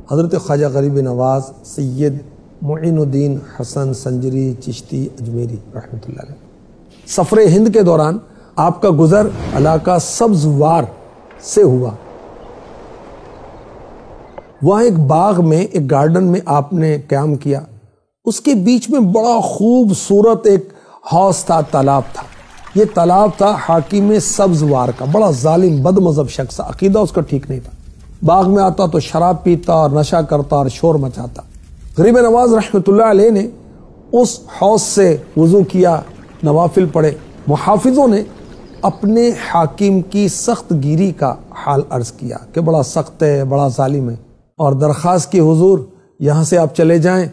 حضرت خواجہ غریب نواز سید معین الدین حسن سنجری چشتی اجمیری رحمۃ اللہ علیہ۔ سفر ہند کے دوران آپ کا گزر علاقہ سبزوار سے ہوا۔ وہاں ایک باغ میں، ایک گارڈن میں آپ نے قیام کیا۔ اس کے بیچ میں بڑا خوبصورت ایک حوض تھا، تالاب تھا۔ یہ تالاب تھا حاکم سبزوار کا، بڑا ظالم بد مذہب شخص، عقیدہ اس کا ٹھیک نہیں تھا۔ باغ میں آتا تو شراب پیتا اور نشہ کرتا اور شور مچاتا۔ غریب نواز رحمۃ اللہ علیہ نے اس حوض سے وضو کیا، نوافل پڑھے۔ محافظوں نے اپنے حاکم کی سخت گیری کا حال عرض کیا کہ بڑا سخت ہے، بڑا ظالم ہے، اور درخواست کی حضور یہاں سے آپ چلے جائیں،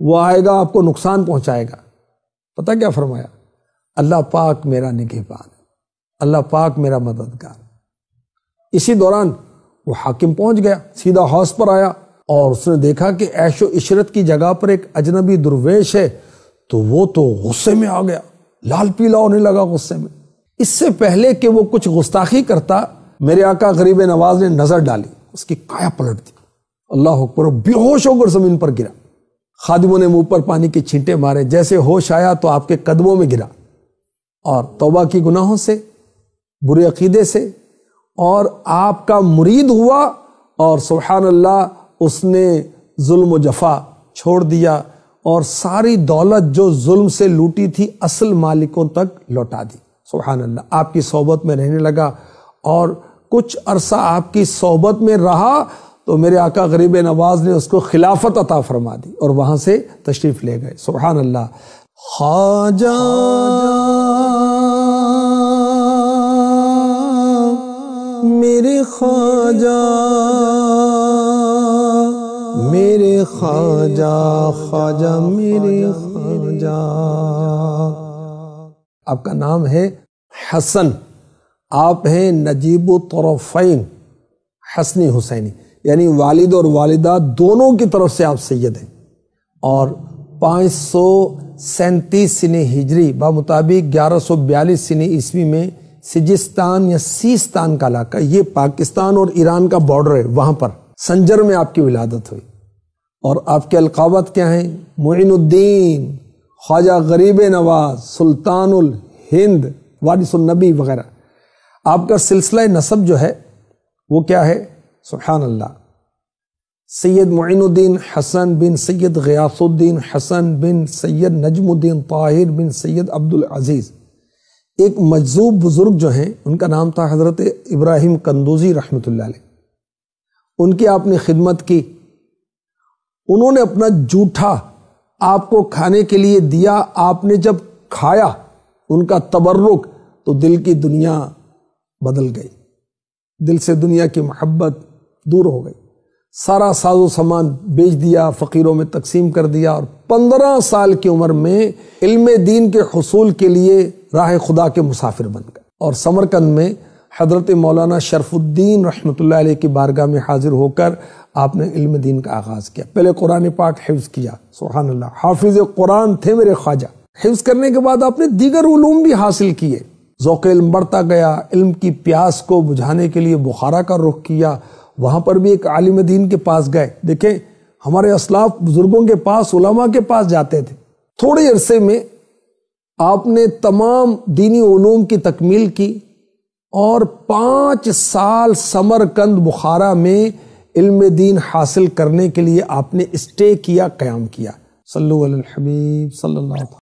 وہ آئے گا آپ کو نقصان پہنچائے گا۔ پتہ کیا فرمایا؟ اللہ پاک میرا نگہبان ہے، اللہ پاک میرا مددگار۔ اسی دوران وہ حاکم پہنچ گیا، سیدھا حوض پر آیا اور اس نے دیکھا کہ عیش و عشرت کی جگہ پر ایک اجنبی درویش ہے، تو وہ تو غصے میں آ گیا، لال پیلا ہونے لگا غصے میں۔ اس سے پہلے کہ وہ کچھ گستاخی کرتا، میرے آقا غریب نواز نے نظر ڈالی، اس کی کایا پلٹ دی، اللہ اکبر، بے ہوش ہو کر زمین پر گرا۔ خادموں نے منہ پر پانی کے چھینٹے مارے، جیسے ہوش آیا تو آپ کے قدموں میں گرا، اور توبہ کی گناہوں سے، برے عقیدے سے، اور آپ کا مرید ہوا، اور سبحان اللہ اس نے ظلم و جفا چھوڑ دیا اور ساری دولت جو ظلم سے لوٹی تھی اصل مالکوں تک لوٹا دی۔ سبحان اللہ، آپ کی صحبت میں رہنے لگا، اور کچھ عرصہ آپ کی صحبت میں رہا تو میرے آقا غریب نواز نے اس کو خلافت عطا فرما دی اور وہاں سے تشریف لے گئے۔ سبحان اللہ۔ خواجہ میرے خواجہ، میرے خواجہ، خواجہ میرے خواجہ۔ آپ کا نام ہے حسن، آپ ہیں نجیب الطرفین، حسنی حسینی، یعنی والد اور والدہ دونوں کی طرف سے آپ سید ہیں، اور 537 سنہ ہجری بمطابق 1142 سنہ عیسوی میں سجستان یا سیستان کا علاقہ، یہ پاکستان اور ایران کا بارڈر ہے، وہاں پر سنجر میں آپ کی ولادت ہوئی۔ اور آپ کے القابات کیا ہیں؟ معین الدین، خواجہ غریب نواز، سلطان الہند، وارث النبی وغیرہ۔ آپ کا سلسلہ نسب جو ہے وہ کیا ہے؟ سبحان اللہ، سید معین الدین حسن بن سید غیاث الدین حسن بن سید نجم الدین طاہر بن سید عبدالعزیز۔ ایک مجذوب بزرگ جو ہیں ان کا نام تھا حضرت ابراہیم قندوزی رحمۃ اللہ علیہ، ان کی آپ نے خدمت کی۔ انہوں نے اپنا جوٹھا آپ کو کھانے کے لیے دیا، آپ نے جب کھایا ان کا تبرک تو دل کی دنیا بدل گئی، دل سے دنیا کی محبت دور ہو گئی۔ سارا ساز و سامان بیچ دیا، فقیروں میں تقسیم کر دیا، اور 15 سال کی عمر میں علم دین کے حصول کے لیے راہ خدا کے مسافر بن گئے، اور سمرقند میں حضرت مولانا شرف الدین رحمۃ اللہ علیہ کی بارگاہ میں حاضر ہو کر آپ نے علم دین کا آغاز کیا۔ پہلے قرآن پاک حفظ کیا، سبحان اللہ، حافظ قرآن تھے میرے خواجہ۔ حفظ کرنے کے بعد آپ نے دیگر علوم بھی حاصل کیے، ذوق علم بڑھتا گیا، علم کی پیاس کو بجھانے کے لیے بخارا کا رخ کیا، وہاں پر بھی ایک عالم دین کے پاس گئے۔ دیکھیں ہمارے اسلاف بزرگوں کے پاس، علماء کے پاس جاتے تھے۔ تھوڑے عرصے میں آپ نے تمام دینی علوم کی تکمیل کی، اور 5 سال سمرقند بخارا میں علم دین حاصل کرنے کے لیے آپ نے اسٹے کیا، قیام کیا۔ صلو علی الحبیب صلی اللہ علیہ وسلم۔